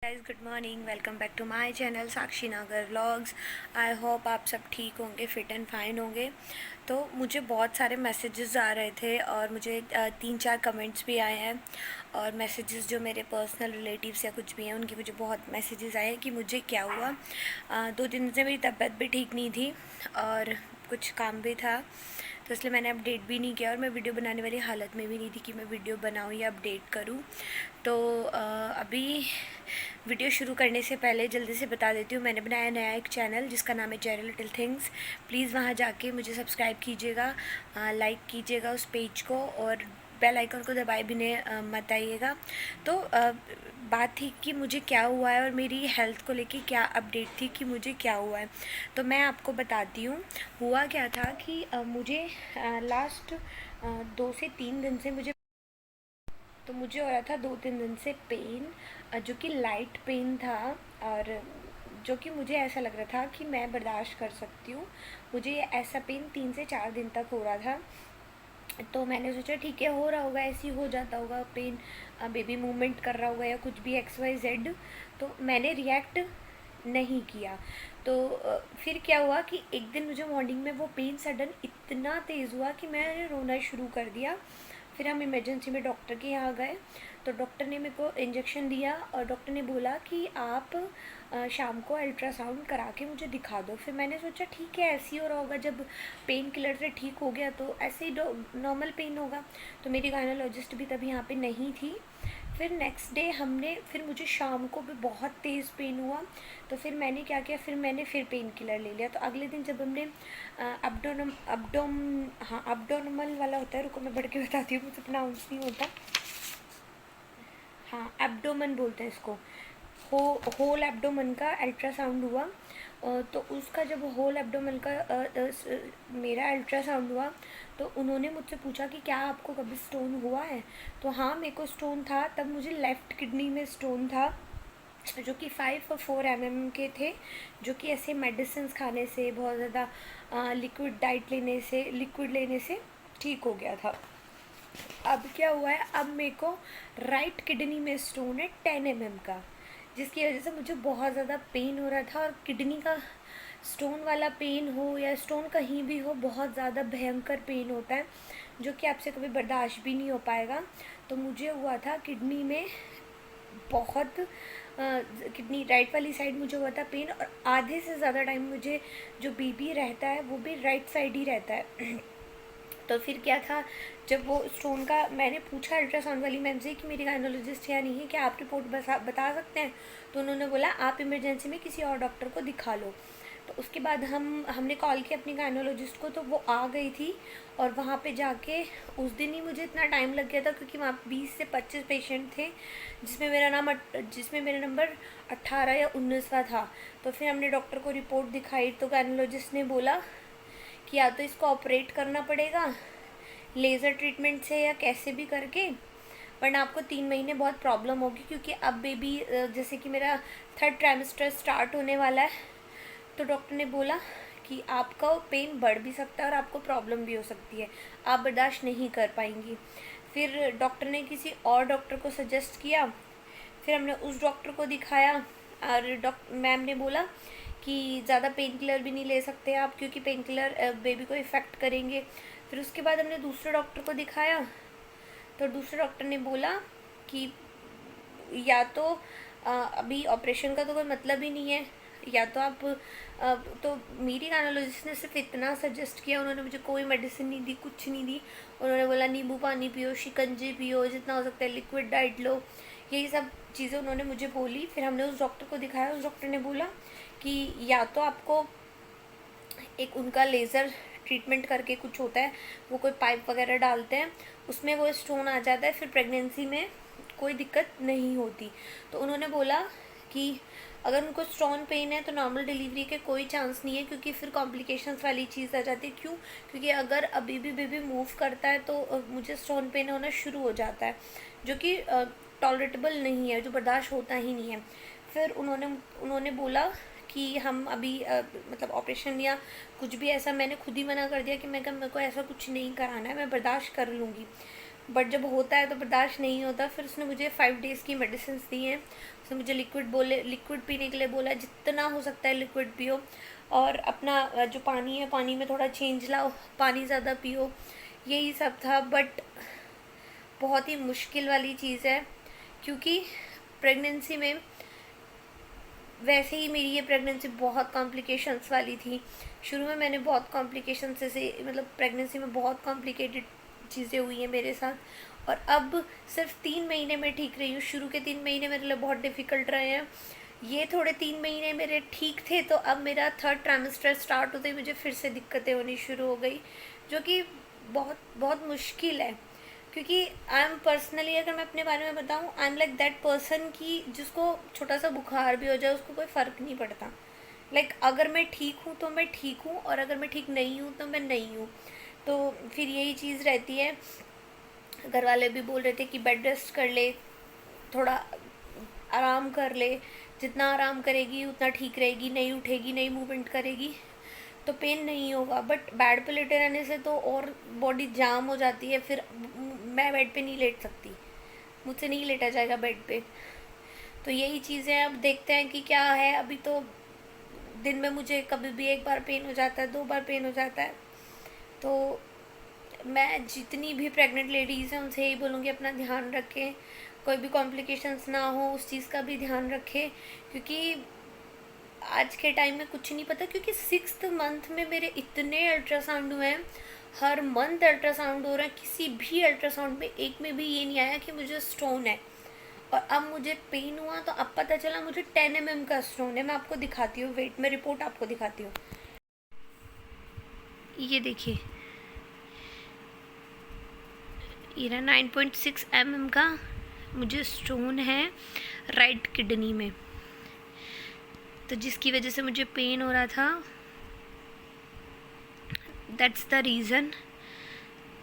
Guys good morning, welcome back to my channel Sakshi Nagar vlogs. I hope आप सब ठीक होंगे, फिट एंड फाइन होंगे। तो मुझे बहुत सारे मैसेजेस आ रहे थे और मुझे 3-4 कमेंट्स भी आए हैं और मैसेजेस जो मेरे पर्सनल रिलेटिव्स या कुछ भी हैं उनकी मुझे बहुत मैसेजेस आए हैं कि मुझे क्या हुआ। 2 दिन से मेरी तबीयत भी ठीक नहीं थी और कुछ काम भी था, तो इसलिए मैंने अपडेट भी नहीं किया और मैं वीडियो बनाने वाली हालत में भी नहीं थी कि मैं वीडियो बनाऊँ या अपडेट करूँ। तो अभी वीडियो शुरू करने से पहले जल्दी से बता देती हूँ, मैंने बनाया नया एक चैनल जिसका नाम है जेरी लिटिल थिंग्स। प्लीज़ वहाँ जाके मुझे सब्सक्राइब कीजिएगा, लाइक कीजिएगा उस पेज को और बेल आइकन को दबाए भी मत आइएगा। तो बात थी कि मुझे क्या हुआ है और मेरी हेल्थ को लेके क्या अपडेट थी कि मुझे क्या हुआ है। तो मैं आपको बताती हूँ हुआ क्या था कि मुझे लास्ट 2 से 3 दिन से मुझे हो रहा था 2-3 दिन से पेन, जो कि लाइट पेन था और जो कि मुझे ऐसा लग रहा था कि मैं बर्दाश्त कर सकती हूँ। मुझे ये ऐसा पेन 3 से 4 दिन तक हो रहा था। तो मैंने सोचा ठीक है, हो रहा होगा, ऐसे ही हो जाता होगा पेन, बेबी मूवमेंट कर रहा होगा या कुछ भी XYZ। तो मैंने रिएक्ट नहीं किया। तो फिर क्या हुआ कि एक दिन मुझे मॉर्निंग में वो पेन सडन इतना तेज़ हुआ कि मैंने रोना शुरू कर दिया। फिर हम इमरजेंसी में डॉक्टर के यहाँ गए, तो डॉक्टर ने मेरे को इंजेक्शन दिया और डॉक्टर ने बोला कि आप शाम को अल्ट्रासाउंड करा के मुझे दिखा दो। फिर मैंने सोचा ठीक है, ऐसे ही हो रहा होगा, जब पेन किलर से ठीक हो गया तो ऐसे ही नॉर्मल पेन होगा। तो मेरी गायनोलॉजिस्ट भी तभी यहाँ पे नहीं थी। फिर नेक्स्ट डे फिर मुझे शाम को भी बहुत तेज़ पेन हुआ। तो फिर मैंने क्या किया, फिर मैंने फिर पेन किलर ले लिया। तो अगले दिन जब हमने अब्डोनमल वाला होता है, रुको मैं बढ़ के बताती हूँ, मुझे प्रोनाउंस नहीं होता। हाँ, एब्डोमन बोलते हैं इसको। होल एब्डोमन का अल्ट्रासाउंड हुआ। तो उसका जब होल एब्डोमन का मेरा अल्ट्रासाउंड हुआ तो उन्होंने मुझसे पूछा कि क्या आपको कभी स्टोन हुआ है। तो हाँ, मेरे को स्टोन था। तब मुझे लेफ़्ट किडनी में स्टोन था जो कि 5 और 4 mm के थे, जो कि ऐसे मेडिसिन खाने से, बहुत ज़्यादा लिक्विड लेने से ठीक हो गया था। अब क्या हुआ है, अब मेरे को राइट किडनी में स्टोन है 10 mm का, जिसकी वजह से मुझे बहुत ज़्यादा पेन हो रहा था। और किडनी का स्टोन वाला पेन हो या स्टोन कहीं भी हो, बहुत ज़्यादा भयंकर पेन होता है जो कि आपसे कभी बर्दाश्त भी नहीं हो पाएगा। तो मुझे हुआ था किडनी में बहुत किडनी राइट वाली साइड मुझे हुआ था पेन, और आधे से ज़्यादा टाइम मुझे जो बेबी रहता है वो भी राइट साइड ही रहता है। तो फिर क्या था, जब वो स्टोन का मैंने पूछा अल्ट्रासाउंड वाली मैम से कि मेरी गायनोलॉजिस्ट यहाँ नहीं है, क्या आप रिपोर्ट बता सकते हैं। तो उन्होंने बोला आप इमरजेंसी में किसी और डॉक्टर को दिखा लो। तो उसके बाद हमने कॉल किया अपनी गायनोलॉजिस्ट को, तो वो आ गई थी। और वहाँ पे जाके उस दिन ही मुझे इतना टाइम लग गया था क्योंकि वहाँ 20 से 25 पेशेंट थे, जिसमें मेरा नंबर 18 या 19वां था। तो फिर हमने डॉक्टर को रिपोर्ट दिखाई, तो गायनोलॉजिस्ट ने बोला कि या तो इसको ऑपरेट करना पड़ेगा लेज़र ट्रीटमेंट से या कैसे भी करके, वरना आपको 3 महीने बहुत प्रॉब्लम होगी, क्योंकि अब बेबी जैसे कि मेरा 3rd ट्राइमेस्टर स्टार्ट होने वाला है। तो डॉक्टर ने बोला कि आपका पेन बढ़ भी सकता है और आपको प्रॉब्लम भी हो सकती है, आप बर्दाश्त नहीं कर पाएंगी। फिर डॉक्टर ने किसी और डॉक्टर को सजेस्ट किया। फिर हमने उस डॉक्टर को दिखाया और मैम ने बोला कि ज़्यादा पेन किलर भी नहीं ले सकते आप, क्योंकि पेन किलर बेबी को इफ़ेक्ट करेंगे। फिर उसके बाद हमने दूसरे डॉक्टर को दिखाया, तो दूसरे डॉक्टर ने बोला कि या तो अभी ऑपरेशन का तो कोई मतलब ही नहीं है, या तो आप तो मेरी गायनोलॉजिस्ट ने सिर्फ इतना सजेस्ट किया, उन्होंने मुझे कोई मेडिसिन नहीं दी, कुछ नहीं दी। उन्होंने बोला नींबू पानी पियो, शिकंजी पियो, जितना हो सकता है लिक्विड डाइट लो, यही सब चीज़ें उन्होंने मुझे बोली। फिर हमने उस डॉक्टर को दिखाया, उस डॉक्टर ने बोला कि या तो आपको एक उनका लेज़र ट्रीटमेंट करके कुछ होता है, वो कोई पाइप वगैरह डालते हैं, उसमें वो स्टोन आ जाता है, फिर प्रेगनेंसी में कोई दिक्कत नहीं होती। तो उन्होंने बोला कि अगर उनको स्टोन पेन है तो नॉर्मल डिलीवरी के कोई चांस नहीं है, क्योंकि फिर कॉम्प्लिकेशंस वाली चीज़ आ जाती है। क्यों? क्योंकि अगर अभी भी बेबी मूव करता है तो मुझे स्टोन पेन होना शुरू हो जाता है, जो कि टॉलरेटेबल नहीं है, जो बर्दाश्त होता ही नहीं है। फिर उन्होंने बोला कि हम अभी मतलब ऑपरेशन या कुछ भी ऐसा, मैंने खुद ही मना कर दिया कि मेरे को ऐसा कुछ नहीं कराना है, मैं बर्दाश्त कर लूँगी। बट जब होता है तो बर्दाश्त नहीं होता। फिर उसने मुझे 5 डेज़ की मेडिसिन दी हैं। उसने मुझे लिक्विड पीने के लिए बोला, जितना हो सकता है लिक्विड पियो, और अपना जो पानी है, पानी में थोड़ा चेंज लाओ, पानी ज़्यादा पियो, यही सब था। बट बहुत ही मुश्किल वाली चीज़ है, क्योंकि प्रेगनेंसी में वैसे ही मेरी ये प्रेगनेंसी बहुत कॉम्प्लिकेशंस वाली थी। शुरू में मैंने बहुत कॉम्प्लिकेशंस से, मतलब प्रेगनेंसी में बहुत कॉम्प्लिकेटेड चीज़ें हुई हैं मेरे साथ, और अब सिर्फ 3 महीने में ठीक रही हूँ। शुरू के 3 महीने मेरे लिए बहुत डिफ़िकल्ट रहे हैं। ये थोड़े 3 महीने मेरे ठीक थे, तो अब मेरा 3rd ट्राइमेस्टर स्टार्ट होते ही मुझे फिर से दिक्कतें होनी शुरू हो गई, जो कि बहुत बहुत मुश्किल है। क्योंकि आई एम पर्सनली, अगर मैं अपने बारे में बताऊँ, I am like that person की जिसको छोटा सा बुखार भी हो जाए उसको कोई फ़र्क नहीं पड़ता। लाइक अगर मैं ठीक हूँ तो मैं ठीक हूँ, और अगर मैं ठीक नहीं हूँ तो मैं नहीं हूँ। तो फिर यही चीज़ रहती है। घर वाले भी बोल रहे थे कि बेड रेस्ट कर ले, थोड़ा आराम कर ले, जितना आराम करेगी उतना ठीक रहेगी, नहीं उठेगी, नहीं मूवमेंट करेगी तो पेन नहीं होगा। बट बेड पे लेटे रहने से तो और बॉडी जाम हो जाती है। फिर मैं बेड पे नहीं लेट सकती, मुझसे नहीं लेटा जाएगा बेड पे। तो यही चीज़ें अब देखते हैं कि क्या है। अभी तो दिन में मुझे कभी भी 1 बार पेन हो जाता है, 2 बार पेन हो जाता है। तो मैं जितनी भी प्रेग्नेंट लेडीज़ हैं उनसे यही बोलूँगी, अपना ध्यान रखें, कोई भी कॉम्प्लिकेशंस ना हो उस चीज़ का भी ध्यान रखें। क्योंकि आज के टाइम में कुछ नहीं पता, क्योंकि 6th मंथ में मेरे इतने अल्ट्रासाउंड हुए हैं, हर मंथ अल्ट्रासाउंड हो रहा है। किसी भी अल्ट्रासाउंड में एक में भी ये नहीं आया कि मुझे स्टोन है। और अब मुझे पेन हुआ तो अब पता चला मुझे 10 mm का स्टोन है। मैं आपको दिखाती हूँ, वेट, मैं रिपोर्ट आपको दिखाती हूँ। ये देखिए, ये रहा 9.6 mm का मुझे स्टोन है राइट किडनी में, तो जिसकी वजह से मुझे पेन हो रहा था। That's the reason.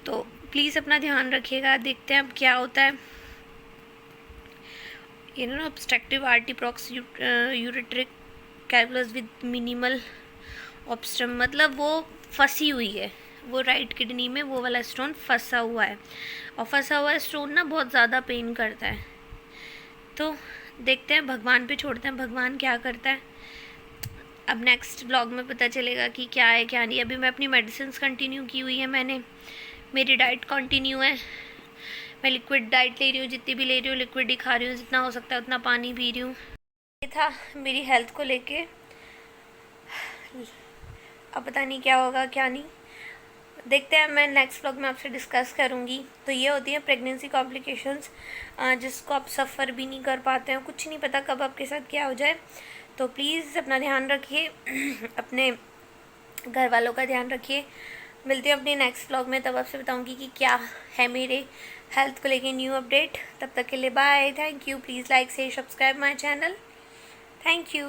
तो प्लीज़ अपना ध्यान रखिएगा। देखते हैं अब क्या होता है। ये ना ऑब्स्ट्रक्टिव आर्टिप्रोक्स यूरेट्रिक कैवलस विद मिनिमल ऑब्स्ट्रम, मतलब वो फंसी हुई है, वो राइट किडनी में वो वाला स्टोन फंसा हुआ है। और फंसा हुआ स्टोन ना बहुत ज़्यादा पेन करता है। तो देखते हैं, भगवान पे छोड़ते हैं, भगवान क्या करता है। अब नेक्स्ट ब्लॉग में पता चलेगा कि क्या है क्या नहीं। अभी मैं अपनी मेडिसिन कंटिन्यू की हुई है, मैंने, मेरी डाइट कंटिन्यू है। मैं लिक्विड डाइट ले रही हूँ, जितनी भी ले रही हूँ लिक्विड ही खा रही हूँ, जितना हो सकता है उतना पानी पी रही हूँ। ये था मेरी हेल्थ को लेके। अब पता नहीं क्या होगा क्या नहीं, देखते हैं। मैं नेक्स्ट व्लॉग में आपसे डिस्कस करूँगी। तो ये होती है प्रेगनेंसी कॉम्प्लिकेशंस, जिसको आप सफ़र भी नहीं कर पाते हैं, कुछ नहीं पता कब आपके साथ क्या हो जाए। तो प्लीज़ अपना ध्यान रखिए, अपने घर वालों का ध्यान रखिए। मिलती हूँ अपने नेक्स्ट व्लॉग में, तब आपसे बताऊँगी कि क्या है मेरे हेल्थ को लेके न्यू अपडेट। तब तक के लिए bye, thank you. Please like से subscribe my channel, thank you.